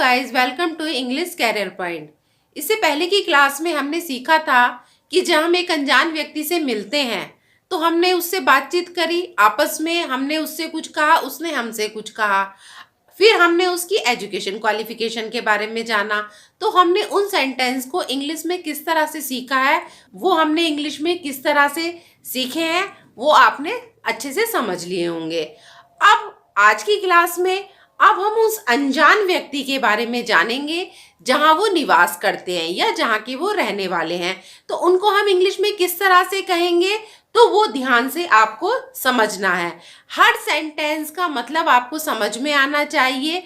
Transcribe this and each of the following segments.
Guys, welcome to English Career Point. इससे पहले की क्लास में हमने सीखा था कि जब हम एक अनजान व्यक्ति से मिलते हैं तो हमने उससे बातचीत करी, आपस में हमने उससे कुछ कहा, उसने हमसे कुछ कहा। फिर हमने उसकी एजुकेशन क्वालिफिकेशन के बारे में जाना। तो हमने उन सेंटेंस को इंग्लिश में किस तरह से सीखा है, वो हमने इंग्लिश में किस तरह से सीखे हैं, वो आपने अच्छे से समझ लिए होंगे। अब आज की क्लास में अब हम उस अनजान व्यक्ति के बारे में जानेंगे जहां वो निवास करते हैं या जहां के वो रहने वाले हैं। तो उनको हम इंग्लिश में किस तरह से कहेंगे, तो वो ध्यान से आपको समझना है। हर सेंटेंस का मतलब आपको समझ में आना चाहिए।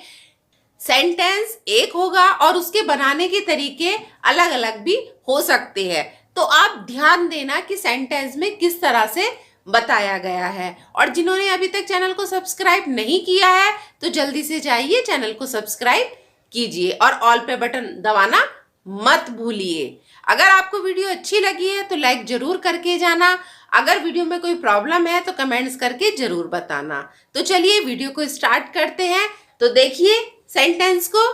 सेंटेंस एक होगा और उसके बनाने के तरीके अलग अलग भी हो सकते हैं। तो आप ध्यान देना कि सेंटेंस में किस तरह से बताया गया है। और जिन्होंने अभी तक चैनल को सब्सक्राइब नहीं किया है तो जल्दी से जाइए, चैनल को सब्सक्राइब कीजिए और ऑल पे बटन दबाना मत भूलिए। अगर आपको वीडियो अच्छी लगी है तो लाइक जरूर करके जाना। अगर वीडियो में कोई प्रॉब्लम है तो कमेंट्स करके जरूर बताना। तो चलिए वीडियो को स्टार्ट करते हैं। तो देखिए सेंटेंस को।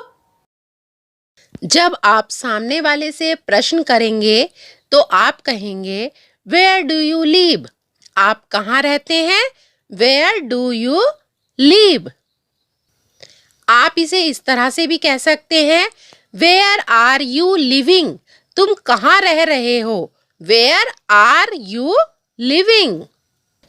जब आप सामने वाले से प्रश्न करेंगे तो आप कहेंगे वेयर डू यू लिव। आप कहाँ रहते हैं? Where do you live. आप इसे इस तरह से भी कह सकते हैं, वेयर आर यू लिविंग। तुम कहाँ रह रहे हो? Where are you living.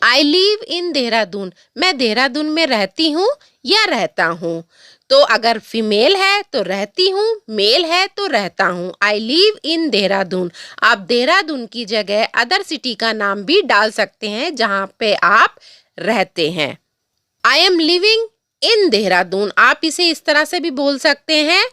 I live in Dehradun. मैं देहरादून में रहती हूँ या रहता हूँ। तो अगर फीमेल है तो रहती हूँ, मेल है तो रहता हूँ। आई लिव इन देहरादून। आप देहरादून की जगह अदर सिटी का नाम भी डाल सकते हैं जहाँ पे आप रहते हैं। I M living in Dehradun. आप इसे इस तरह से भी बोल सकते हैं,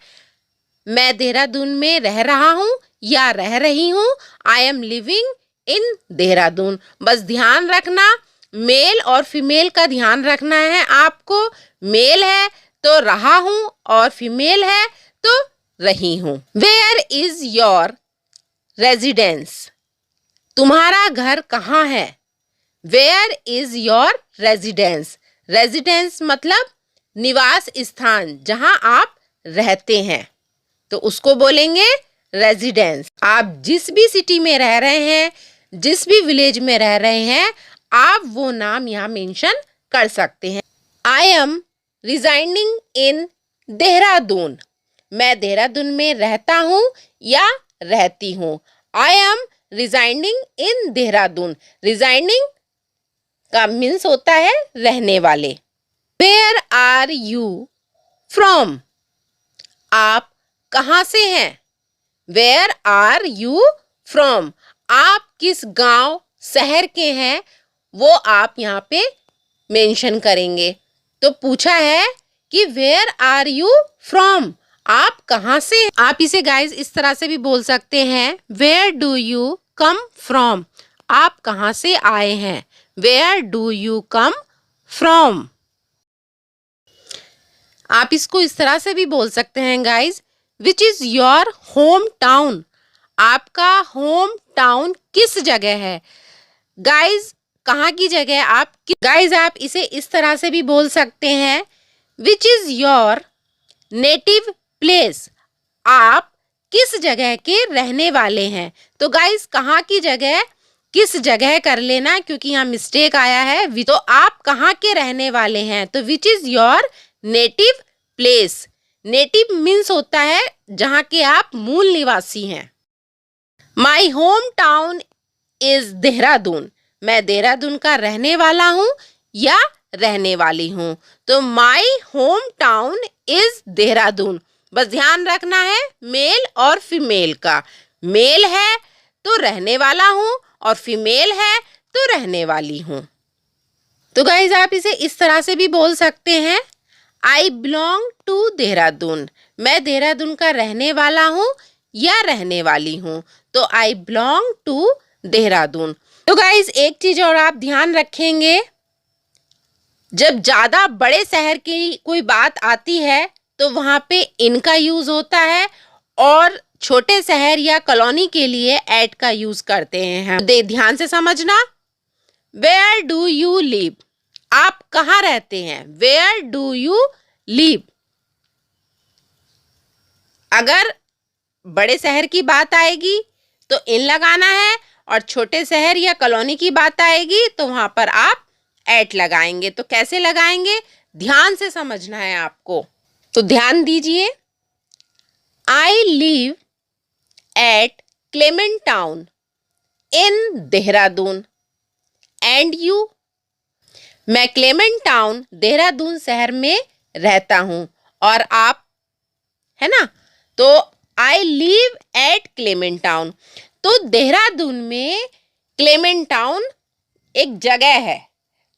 मैं देहरादून में रह रहा हूँ या रह रही हूँ। I M living in Dehradun. बस ध्यान रखना, मेल और फीमेल का ध्यान रखना है आपको। मेल है तो रहा हूं और फीमेल है तो रही हूं। Where is your residence. तुम्हारा घर कहाँ है? Where is your residence. Residence मतलब निवास स्थान, जहां आप रहते हैं, तो उसको बोलेंगे रेजिडेंस। आप जिस भी सिटी में रह रहे हैं, जिस भी विलेज में रह रहे हैं, आप वो नाम यहाँ मेंशन कर सकते हैं। I am residing in Dehradun. मैं देहरादून में रहता हूँ या रहती हूँ। I am residing in Dehradun. Residing का मीन्स होता है रहने वाले। Where are you from. आप कहाँ से हैं? Where are you from. आप किस गांव शहर के हैं, वो आप यहाँ पे मेंशन करेंगे। तो पूछा है कि वेयर आर यू फ्रॉम, आप कहाँ से। आप इसे गाइस इस तरह से भी बोल सकते हैं, where do you come from. आप कहाँ से आए हैं? Where do you come from. आप इसको इस तरह से भी बोल सकते हैं guys, which is your home town. आपका होम टाउन किस जगह है? गाइस कहाँ की जगह आप गाइस आप इसे इस तरह से भी बोल सकते हैं, विच इज योर नेटिव प्लेस। आप किस जगह के रहने वाले हैं? तो गाइस कहाँ की जगह किस जगह कर लेना, क्योंकि यहाँ मिस्टेक आया है। तो आप कहाँ के रहने वाले हैं, तो विच is your native place. Native means होता है जहाँ के आप मूल निवासी हैं। My home town is Dehradun. मैं देहरादून का रहने वाला हूँ या रहने वाली हूँ। तो my home town is Dehradun. बस ध्यान रखना है मेल और फीमेल का। मेल है तो रहने वाला हूँ और फीमेल है तो रहने वाली हूँ। तो गाइज आप इसे इस तरह से भी बोल सकते हैं, आई बिलोंग टू देहरादून। मैं देहरादून का रहने वाला हूँ या रहने वाली हूँ। तो आई बिलोंग टू देहरादून। तो गाइज एक चीज और आप ध्यान रखेंगे, जब ज्यादा बड़े शहर की कोई बात आती है तो वहां पे इनका यूज होता है और छोटे शहर या कॉलोनी के लिए एट का यूज करते हैं। ध्यान से समझना। Where do you live. आप कहाँ रहते हैं? Where do you live. अगर बड़े शहर की बात आएगी तो इन लगाना है, और छोटे शहर या कॉलोनी की बात आएगी तो वहां पर आप एट लगाएंगे। तो कैसे लगाएंगे, ध्यान से समझना है आपको। तो ध्यान दीजिए। आई live at Clement Town in Dehradun and you. मैं क्लेमेंट टाउन देहरादून शहर में रहता हूं, और आप, है ना। तो I live at Clement town, तो देहरादून में क्लेमेंट टाउन एक जगह है,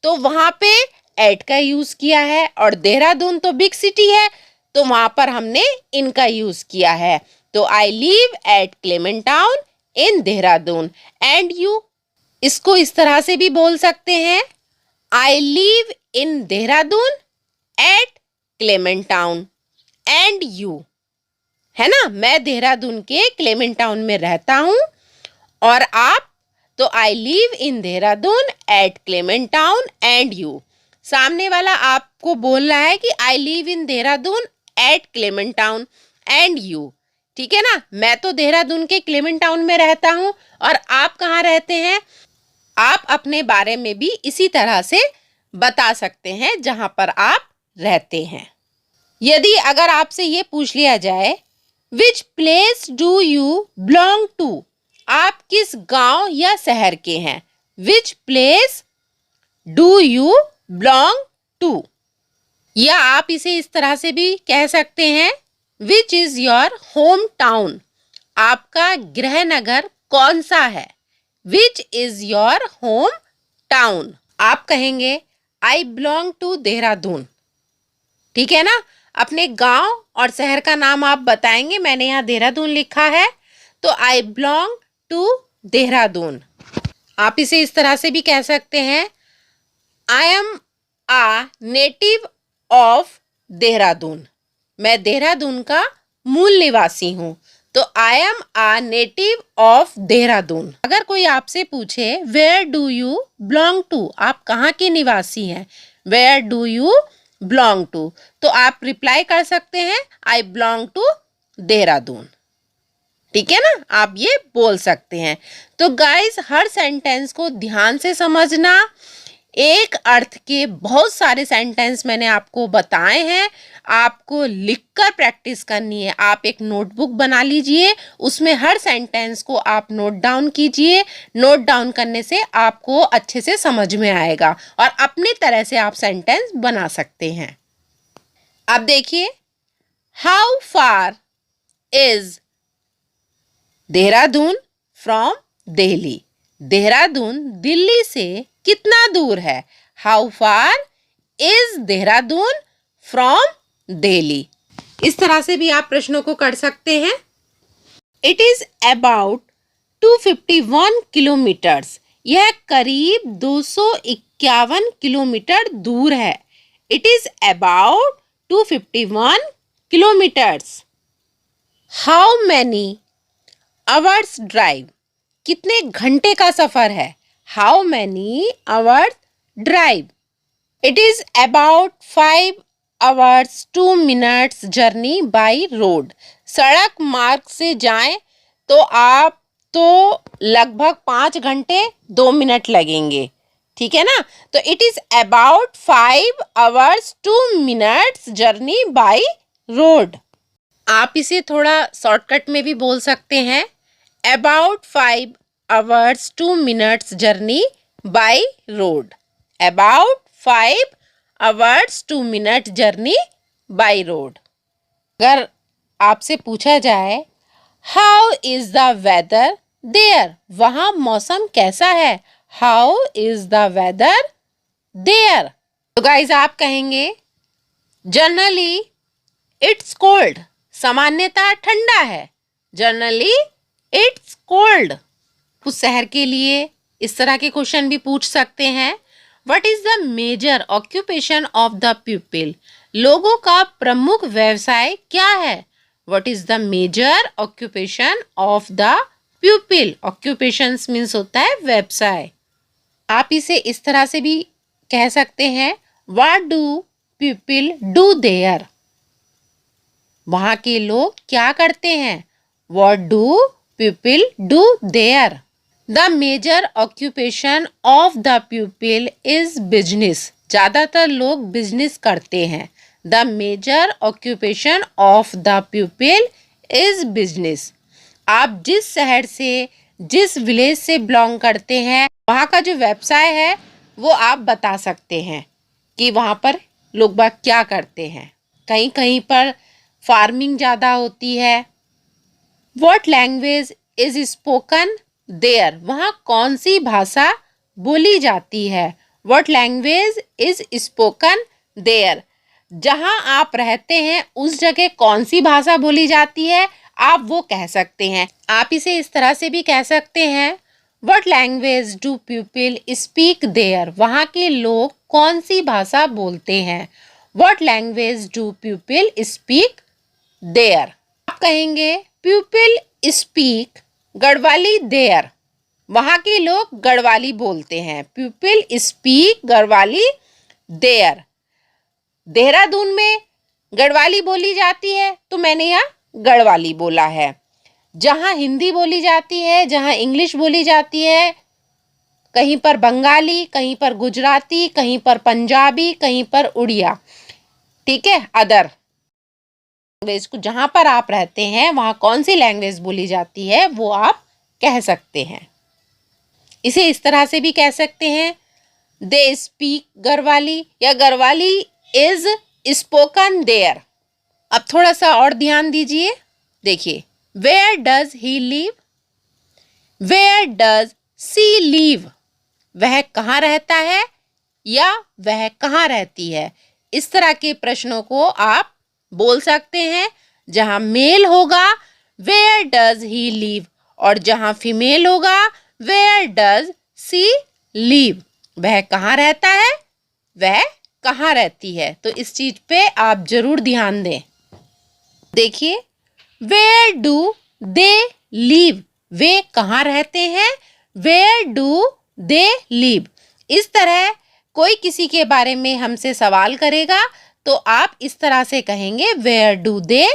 तो वहां पे एट का यूज किया है, और देहरादून तो बिग सिटी है तो वहां पर हमने इनका यूज किया है। तो I live at Clement Town in Dehradun and you. इसको इस तरह से भी बोल सकते हैं, I live in Dehradun at Clement Town and you, है ना। मैं देहरादून के क्लेमेंट टाउन में रहता हूं, और आप, तो I live in Dehradun at Clement Town and you. सामने वाला आपको बोल रहा है कि I live in Dehradun at Clement Town and you, ठीक है ना। मैं तो देहरादून के क्लेमेंट टाउन में रहता हूं, और आप कहाँ रहते हैं। आप अपने बारे में भी इसी तरह से बता सकते हैं जहां पर आप रहते हैं। यदि अगर आपसे ये पूछ लिया जाए, which place do you belong to, आप किस गांव या शहर के हैं। Which place do you belong to, या आप इसे इस तरह से भी कह सकते हैं, विच इज योर होम टाउन, आपका गृह नगर कौन सा है। विच इज योर होम टाउन, आप कहेंगे आई बिलोंग टू देहरादून, ठीक है ना। अपने गांव और शहर का नाम आप बताएंगे। मैंने यहाँ देहरादून लिखा है, तो आई बिलोंग टू देहरादून। आप इसे इस तरह से भी कह सकते हैं, I am a native of Dehradun, मैं देहरादून का मूल निवासी हूं। तो I am a native of Dehradun. अगर कोई आपसे पूछे where do you belong to, आप कहाँ के निवासी हैं, where do you belong to, तो आप रिप्लाई कर सकते हैं, आई बिलोंग टू देहरादून, ठीक है ना। आप ये बोल सकते हैं। तो गाइस, हर सेंटेंस को ध्यान से समझना। एक अर्थ के बहुत सारे सेंटेंस मैंने आपको बताए हैं, आपको लिखकर प्रैक्टिस करनी है। आप एक नोटबुक बना लीजिए, उसमें हर सेंटेंस को आप नोट डाउन कीजिए। नोट डाउन करने से आपको अच्छे से समझ में आएगा, और अपनी तरह से आप सेंटेंस बना सकते हैं। अब देखिए, how far is Dehradun from Delhi, Dehradun Delhi से कितना दूर है। How far is Dehradun from Delhi. इस तरह से भी आप प्रश्नों को कर सकते हैं। इट इज अबाउट 251 किलोमीटर्स, यह करीब 251 किलोमीटर दूर है। It is about 251 kilometres. How many hours drive, कितने घंटे का सफर है। How many hours drive. It is about 5 hours 2 minutes journey by road, सड़क मार्ग से जाएं तो आप तो लगभग 5 घंटे 2 मिनट लगेंगे, ठीक है ना। तो it is about 5 hours 2 minutes journey by road. आप इसे थोड़ा शॉर्टकट में भी बोल सकते हैं, about 5 hours 2 minutes journey by road. About 5 hours 2 minutes journey by road. अगर आपसे पूछा जाए how is the weather there, वहां मौसम कैसा है। How is the weather there, तो गाइज आप कहेंगे जनरली इट्स कोल्ड, सामान्यतः ठंडा है। Generally it's cold. उस शहर के लिए इस तरह के क्वेश्चन भी पूछ सकते हैं, what is the major occupation of the people, लोगों का प्रमुख व्यवसाय क्या है। What is the major occupation of the people, occupation means होता है व्यवसाय। आप इसे इस तरह से भी कह सकते हैं, what do people do their. वहाँ के लोग क्या करते हैं? What do people do there? The major occupation of the people is business. ज़्यादातर लोग बिजनेस करते हैं. The major occupation of the people is business. आप जिस शहर से, जिस विलेज से बिलोंग करते हैं, वहाँ का जो व्यवसाय है वो आप बता सकते हैं कि वहाँ पर लोग बाग क्या करते हैं. कहीं कहीं पर फार्मिंग ज़्यादा होती है. What language is spoken there? वहाँ कौन सी भाषा बोली जाती है? What language is spoken there? जहाँ आप रहते हैं उस जगह कौन सी भाषा बोली जाती है, आप वो कह सकते हैं. आप इसे इस तरह से भी कह सकते हैं, What language do people speak there? वहाँ के लोग कौन सी भाषा बोलते हैं? What language do people speak there? आप कहेंगे people speak गढ़वाली there. वहाँ के लोग गढ़वाली बोलते हैं. People speak Garhwali there. Dehradun में गढ़वाली बोली जाती है तो मैंने यहाँ गढ़वाली बोला है. जहाँ हिंदी बोली जाती है, जहाँ इंग्लिश बोली जाती है, कहीं पर बंगाली, कहीं पर गुजराती, कहीं पर पंजाबी, कहीं पर उड़िया. ठीक है, अदर लैंग्वेज को जहाँ पर आप रहते हैं वहाँ कौन सी लैंग्वेज बोली जाती है वो आप कह सकते हैं. इसे इस तरह से भी कह सकते हैं, दे स्पीक गढ़वाली या गढ़वाली इज स्पोकन देयर. अब थोड़ा सा और ध्यान दीजिए. देखिए, where does he live, where does she live. वह कहाँ रहता है या वह कहाँ रहती है. इस तरह के प्रश्नों को आप बोल सकते हैं. जहाँ मेल होगा वेयर डज ही लिव और जहाँ फीमेल होगा वेयर डज सी लिव. वह कहाँ रहता है, वह कहाँ रहती है. तो इस चीज पे आप जरूर ध्यान दें. देखिए, वेयर डू दे लिव, वे कहाँ रहते हैं, वेयर डू दे लिव. इस तरह कोई किसी के बारे में हमसे सवाल करेगा तो आप इस तरह से कहेंगे, where do they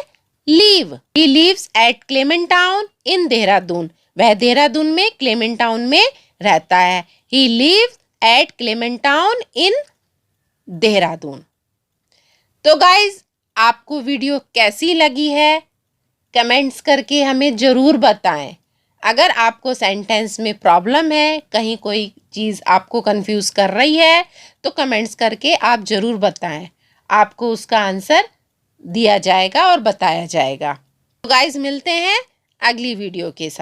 live. He lives at Clement Town in Dehradun. वह देहरादून में क्लेमेंट टाउन में रहता है. He lives at Clement Town in Dehradun. तो गाइज, आपको वीडियो कैसी लगी है कमेंट्स करके हमें ज़रूर बताएं. अगर आपको सेंटेंस में प्रॉब्लम है, कहीं कोई चीज़ आपको कंफ्यूज कर रही है तो कमेंट्स करके आप ज़रूर बताएं. आपको उसका आंसर दिया जाएगा और बताया जाएगा. तो गाइज, मिलते हैं अगली वीडियो के साथ.